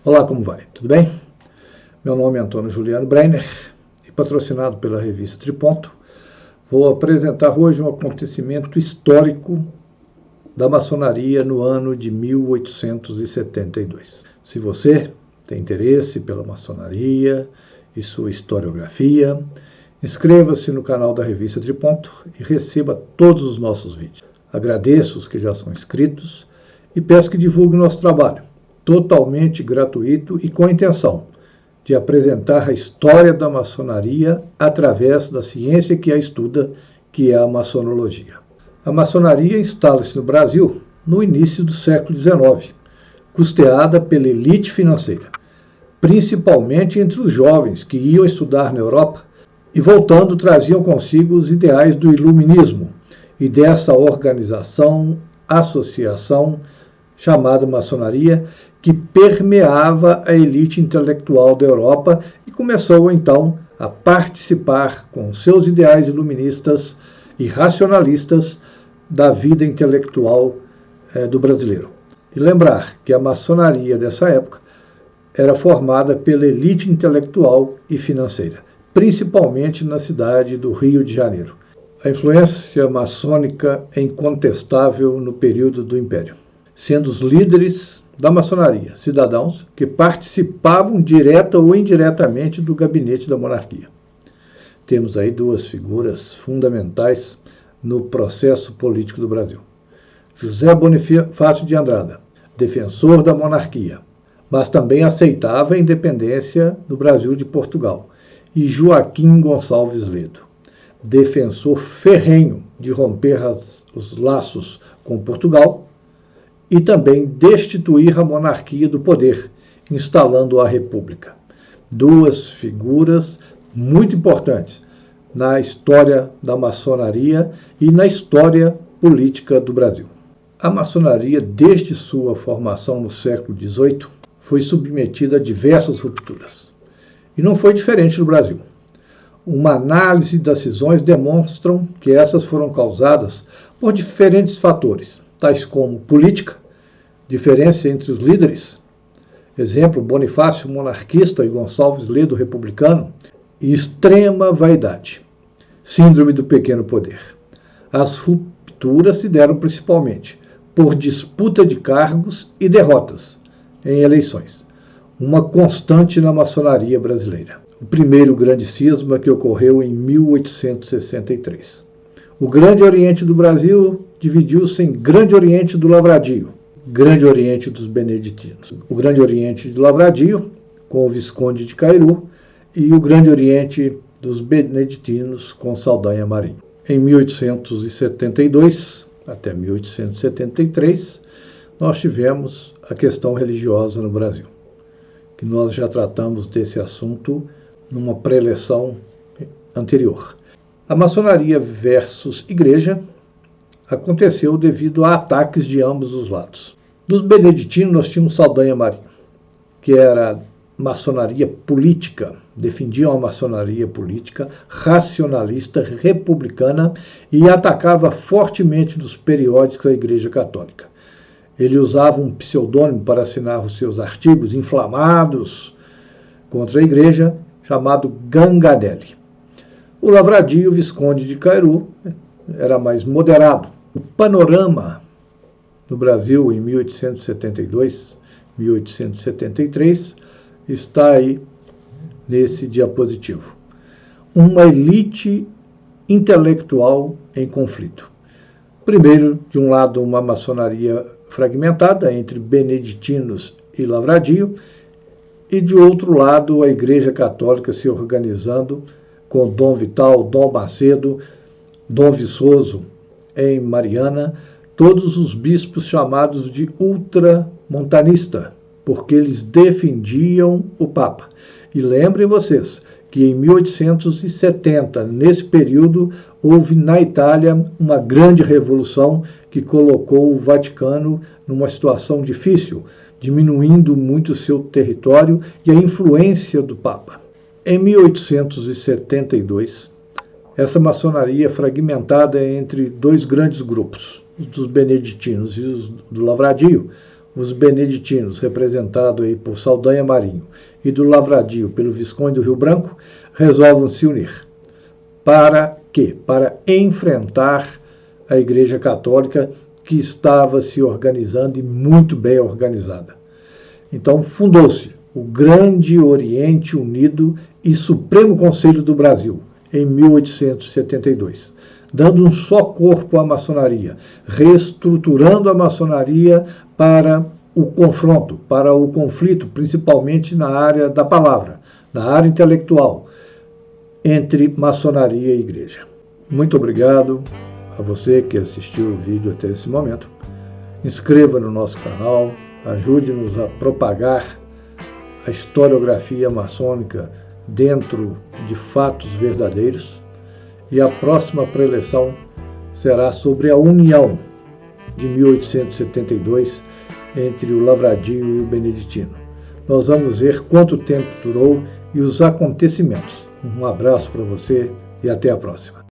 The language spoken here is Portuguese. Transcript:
Olá, como vai? Tudo bem? Meu nome é Antônio Juliano Breiner e, patrocinado pela revista Triponto, vou apresentar hoje um acontecimento histórico da maçonaria no ano de 1872. Se você tem interesse pela maçonaria e sua historiografia, inscreva-se no canal da revista Triponto e receba todos os nossos vídeos. Agradeço os que já são inscritos e peço que divulguem nosso trabalho, totalmente gratuito e com a intenção de apresentar a história da maçonaria através da ciência que a estuda, que é a maçonologia. A maçonaria instala-se no Brasil no início do século XIX, custeada pela elite financeira, principalmente entre os jovens que iam estudar na Europa e, voltando, traziam consigo os ideais do iluminismo e dessa organização, associação, chamada maçonaria, que permeava a elite intelectual da Europa e começou, então, a participar com seus ideais iluministas e racionalistas da vida intelectual do brasileiro. E lembrar que a maçonaria dessa época era formada pela elite intelectual e financeira, principalmente na cidade do Rio de Janeiro. A influência maçônica é incontestável no período do Império, sendo os líderes da maçonaria cidadãos que participavam direta ou indiretamente do gabinete da monarquia. Temos aí duas figuras fundamentais no processo político do Brasil. José Bonifácio de Andrada, defensor da monarquia, mas também aceitava a independência do Brasil de Portugal, e Joaquim Gonçalves Ledo, defensor ferrenho de romper os laços com Portugal e também destituir a monarquia do poder, instalando a república. Duas figuras muito importantes na história da maçonaria e na história política do Brasil. A maçonaria, desde sua formação no século XVIII, foi submetida a diversas rupturas. E não foi diferente no Brasil. Uma análise das cisões demonstram que essas foram causadas por diferentes fatores, tais como política, diferença entre os líderes, exemplo, Bonifácio monarquista e Gonçalves Ledo republicano, e extrema vaidade, síndrome do pequeno poder. As rupturas se deram principalmente por disputa de cargos e derrotas em eleições, uma constante na maçonaria brasileira. O primeiro grande cisma que ocorreu em 1863. O Grande Oriente do Brasil dividiu-se em Grande Oriente do Lavradio, Grande Oriente dos Beneditinos, o Grande Oriente do Lavradio, com o Visconde de Cairu, e o Grande Oriente dos Beneditinos, com Saldanha Marinho. Em 1872 até 1873, nós tivemos a questão religiosa no Brasil, que nós já tratamos desse assunto numa pré-eleção anterior. A maçonaria versus igreja aconteceu devido a ataques de ambos os lados. Dos beneditinos, nós tínhamos Saldanha Marinho, que era maçonaria política, defendiam a maçonaria política, racionalista, republicana, e atacava fortemente nos periódicos a Igreja Católica. Ele usava um pseudônimo para assinar os seus artigos inflamados contra a Igreja, chamado Gangadelli. O Lavradio, Visconde de Cairu, era mais moderado. O panorama no Brasil em 1872, 1873, está aí nesse diapositivo. Uma elite intelectual em conflito. Primeiro, de um lado, uma maçonaria fragmentada entre beneditinos e Lavradio, e de outro lado, a Igreja Católica se organizando com Dom Vital, Dom Macedo, Dom Viçoso em Mariana, todos os bispos chamados de ultramontanista, porque eles defendiam o Papa. E lembrem vocês que em 1870, nesse período, houve na Itália uma grande revolução que colocou o Vaticano numa situação difícil, diminuindo muito o seu território e a influência do Papa. Em 1872, essa maçonaria fragmentada entre dois grandes grupos, os dos beneditinos e os do Lavradio, os beneditinos, representados aí por Saldanha Marinho, e do Lavradio pelo Visconde do Rio Branco, resolvam se unir. Para quê? Para enfrentar a Igreja Católica, que estava se organizando e muito bem organizada. Então fundou-se o Grande Oriente Unido e Supremo Conselho do Brasil, em 1872, dando um só corpo à maçonaria, reestruturando a maçonaria para o confronto, para o conflito, principalmente na área da palavra, na área intelectual, entre maçonaria e igreja. Muito obrigado a você que assistiu o vídeo até esse momento. Inscreva no nosso canal, ajude-nos a propagar a historiografia maçônica dentro de fatos verdadeiros. E a próxima preleção será sobre a união de 1872 entre o Lavradio e o Beneditino. Nós vamos ver quanto tempo durou e os acontecimentos. Um abraço para você e até a próxima.